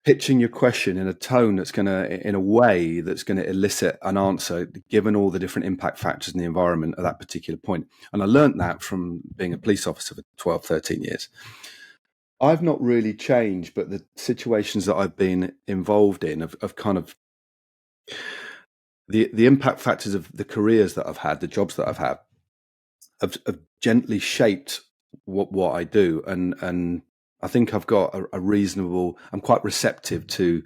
pitching your question in a tone that's going to, in a way that's going to elicit an answer, given all the different impact factors in the environment at that particular point. And I learned that from being a police officer for 12, 13 years. I've not really changed, but the situations that I've been involved in have kind of, the impact factors of the careers that I've had, the jobs that I've had, have gently shaped what I do. And I think I've got a reasonable, I'm quite receptive to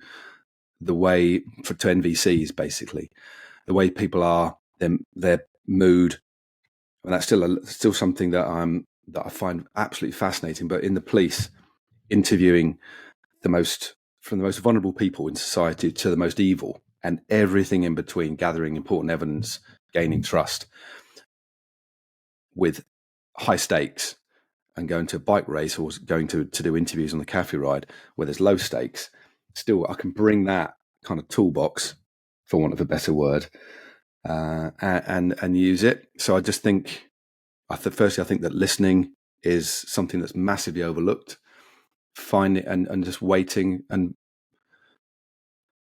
the way, to NVCs, basically, the way people are, their mood. And that's still something that I find absolutely fascinating. But in the police, interviewing from the most vulnerable people in society to the most evil, and everything in between, gathering important evidence, gaining trust, with high stakes, and going to a bike race or going to do interviews on the cafe ride where there's low stakes, still I can bring that kind of toolbox, for want of a better word, and use it. So I just think, firstly, I think that listening is something that's massively overlooked. Finding and just waiting and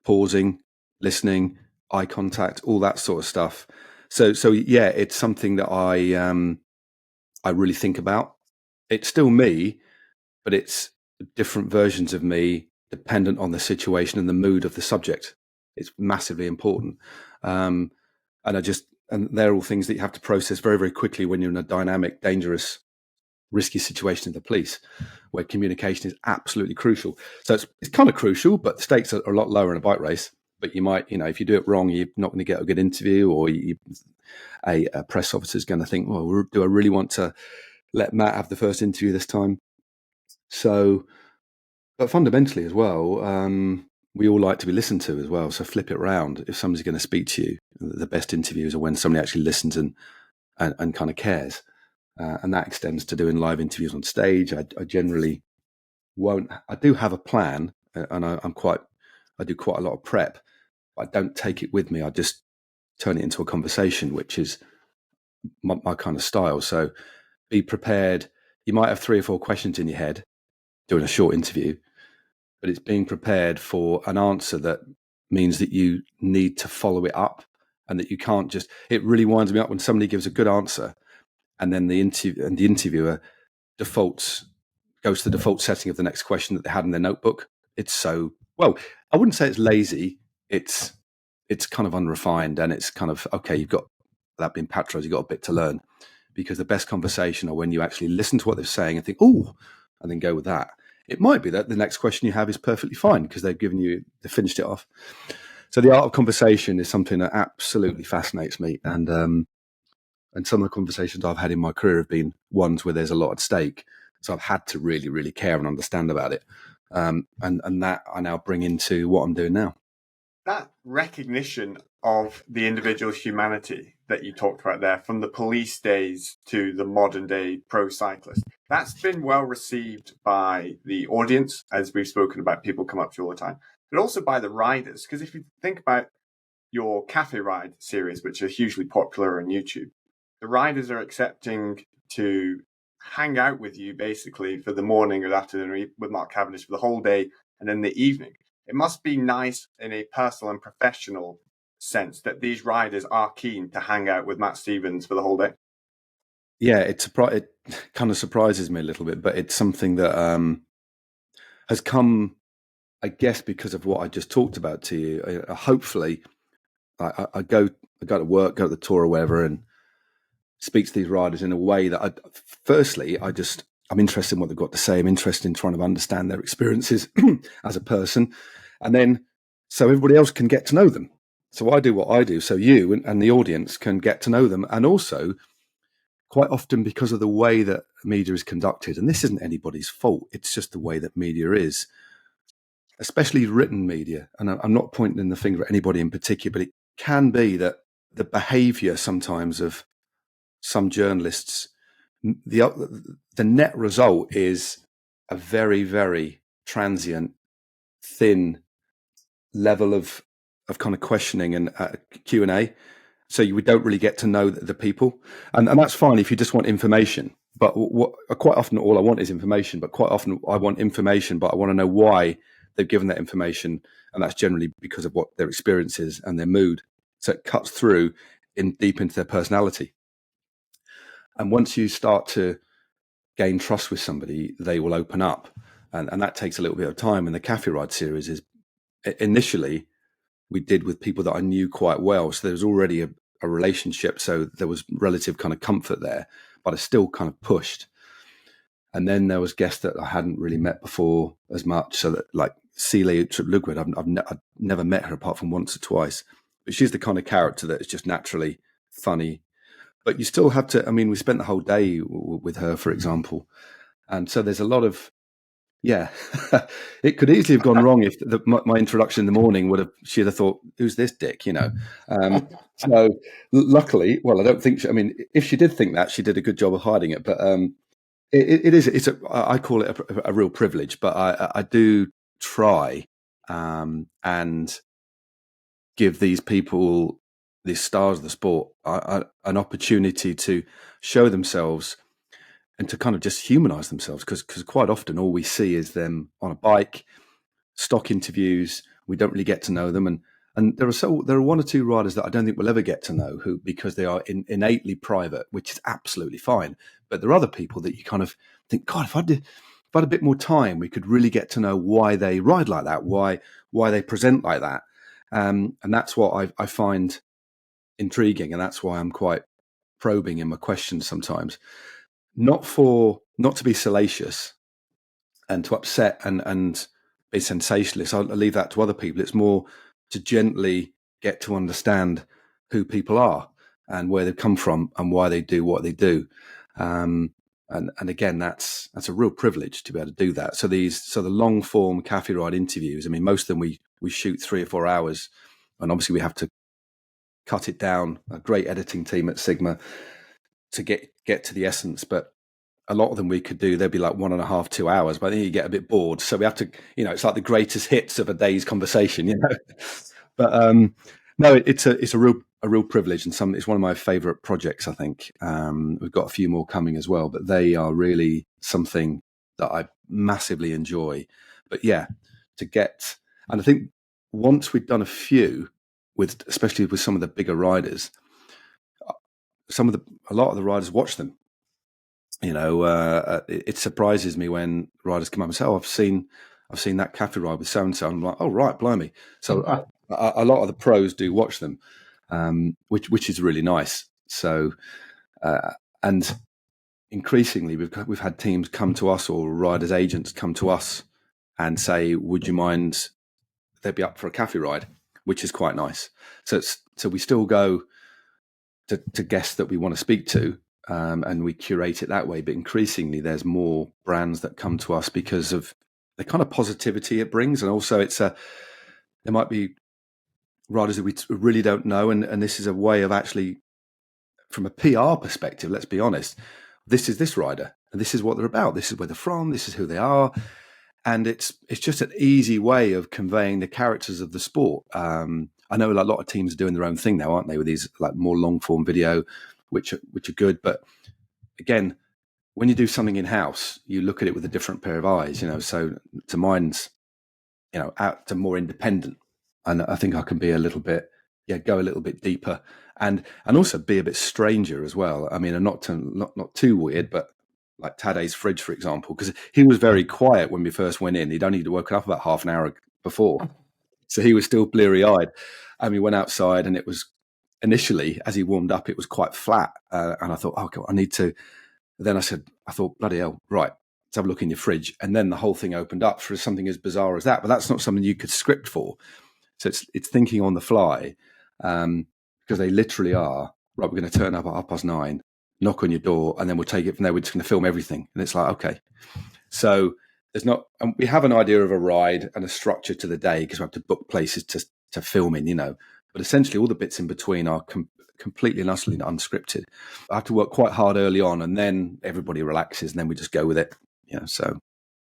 pausing, listening, eye contact, all that sort of stuff. So yeah, it's something that I really think about. It's still me, but it's different versions of me dependent on the situation and the mood of the subject. It's massively important. And they're all things that you have to process very, very quickly when you're in a dynamic, dangerous, risky situation in the police, where communication is absolutely crucial. So it's kind of crucial, but the stakes are a lot lower in a bike race. But you might, if you do it wrong, you're not going to get a good interview, or a press officer is going to think, well, do I really want to let Matt have the first interview this time? So, but fundamentally as well, we all like to be listened to as well. So flip it around. If somebody's going to speak to you, the best interviews are when somebody actually listens and kind of cares. And that extends to doing live interviews on stage. I generally won't. I do have a plan, and I do quite a lot of prep. But I don't take it with me. I just turn it into a conversation, which is my kind of style. So be prepared. You might have 3 or 4 questions in your head doing a short interview, but it's being prepared for an answer that means that you need to follow it up, and that you can't just. It really winds me up when somebody gives a good answer, and then the interviewer goes to the default setting of the next question that they had in their notebook. It's so, well, I wouldn't say it's lazy. It's kind of unrefined, and it's kind of, okay, you've got, without being patronized, you've got a bit to learn, because the best conversation are when you actually listen to what they're saying and think, oh, and then go with that. It might be that the next question you have is perfectly fine because they finished it off. So the art of conversation is something that absolutely fascinates me. And some of the conversations I've had in my career have been ones where there's a lot at stake. So I've had to really, really care and understand about it. And that I now bring into what I'm doing now. That recognition of the individual's humanity that you talked about there, from the police days to the modern day pro cyclist, that's been well received by the audience, as we've spoken about. People come up to you all the time, but also by the riders. Because if you think about your cafe ride series, which are hugely popular on YouTube, the riders are accepting to hang out with you basically for the morning or the afternoon, with Mark Cavendish for the whole day, and then the evening. It must be nice in a personal and professional sense that these riders are keen to hang out with Matt Stevens for the whole day. Yeah, it kind of surprises me a little bit, but it's something that has come, I guess, because of what I just talked about to you. Hopefully, I go to work, go to the tour or wherever, and speak to these riders in a way that I'm interested in what they've got to say. I'm interested in trying to understand their experiences as a person. And then so everybody else can get to know them. So I do what I do, so you and the audience can get to know them. And also, quite often, because of the way that media is conducted, and this isn't anybody's fault, it's just the way that media is, especially written media. And I'm not pointing the finger at anybody in particular, but it can be that the behaviour sometimes of some journalists, the net result is a very, very transient, thin level of kind of questioning and Q&A. So we don't really get to know the people. And that's fine if you just want information. But quite often all I want is information. But quite often I want information, but I want to know why they've given that information, and that's generally because of what their experience is and their mood. So it cuts through deep into their personality. And once you start to gain trust with somebody, they will open up. And that takes a little bit of time. And the Cafe Ride series is initially we did with people that I knew quite well. So there was already a relationship. So there was relative kind of comfort there, but I still kind of pushed. And then there was guests that I hadn't really met before as much. So that like Celia Trip-Lugwood, I've never met her apart from once or twice. But she's the kind of character that is just naturally funny. But you still have to, I mean, we spent the whole day with her, for example. And so there's a lot of, yeah, it could easily have gone wrong if my introduction in the morning she'd have thought, who's this dick, you know? So luckily, well, I don't think, if she did think that, she did a good job of hiding it. But I call it a real privilege, but I do try and give these people, these stars of the sport, an opportunity to show themselves and to kind of just humanize themselves, because quite often all we see is them on a bike, stock interviews. We don't really get to know them, and there are one or two riders that I don't think we'll ever get to know, who, because they are innately private, which is absolutely fine. But there are other people that you kind of think, God, if I had a bit more time, we could really get to know why they ride like that, why they present like that, and that's what I find intriguing, and that's why I'm quite probing in my questions sometimes. Not to be salacious and to upset and be sensationalist. I'll leave that to other people. It's more to gently get to understand who people are and where they've come from and why they do what they do. And again, that's a real privilege to be able to do that. So the long form Cafe Ride interviews, I mean, most of them we shoot 3 or 4 hours, and obviously we have to cut it down. A great editing team at Sigma to get to the essence, but a lot of them we could do, they'd be like 1.5, 2 hours, but I think you get a bit bored. So we have to, it's like the greatest hits of a day's conversation, But no, it's a real privilege, and it's one of my favorite projects, I think. We've got a few more coming as well, but they are really something that I massively enjoy. But yeah, and I think once we've done a few especially with some of the bigger riders, a lot of the riders watch them. It surprises me when riders come up and say, "Oh, I've seen that Cafe Ride with so and so." I'm like, "Oh, right, blimey!" So a lot of the pros do watch them, which is really nice. So, and increasingly, we've had teams come to us, or riders' agents come to us and say, "Would you mind?" They'd be up for a Cafe Ride, which is quite nice. So we still go to guests that we want to speak to. And we curate it that way. But increasingly, there's more brands that come to us because of the kind of positivity it brings. And also there might be riders that we really don't know. And this is a way of actually, from a PR perspective, let's be honest, this is this rider and this is what they're about. This is where they're from. This is who they are. And it's just an easy way of conveying the characters of the sport. I know a lot of teams are doing their own thing now, aren't they, with these like more long form video, which are good. But again, when you do something in-house, you look at it with a different pair of eyes, so to mine's, out to more independent. And I think I can be a little bit, go a little bit deeper and also be a bit stranger as well. I mean, and not too weird, but like Tadej's fridge, for example, because he was very quiet when we first went in. He'd only woken up about half an hour before. So he was still bleary-eyed. And we went outside, and it was, initially, as he warmed up, it was quite flat. And I thought, oh, God, I need to. Then I thought, bloody hell, right, let's have a look in your fridge. And then the whole thing opened up for something as bizarre as that. But that's not something you could script for. So it's thinking on the fly, because they literally are, right, we're going to turn up at 9:30, knock on your door, and then we'll take it from there. We're just going to film everything. And it's like, okay. So we have an idea of a ride and a structure to the day because we have to book places to film in, but essentially all the bits in between are completely and utterly unscripted. I have to work quite hard early on, and then everybody relaxes, and then we just go with it. So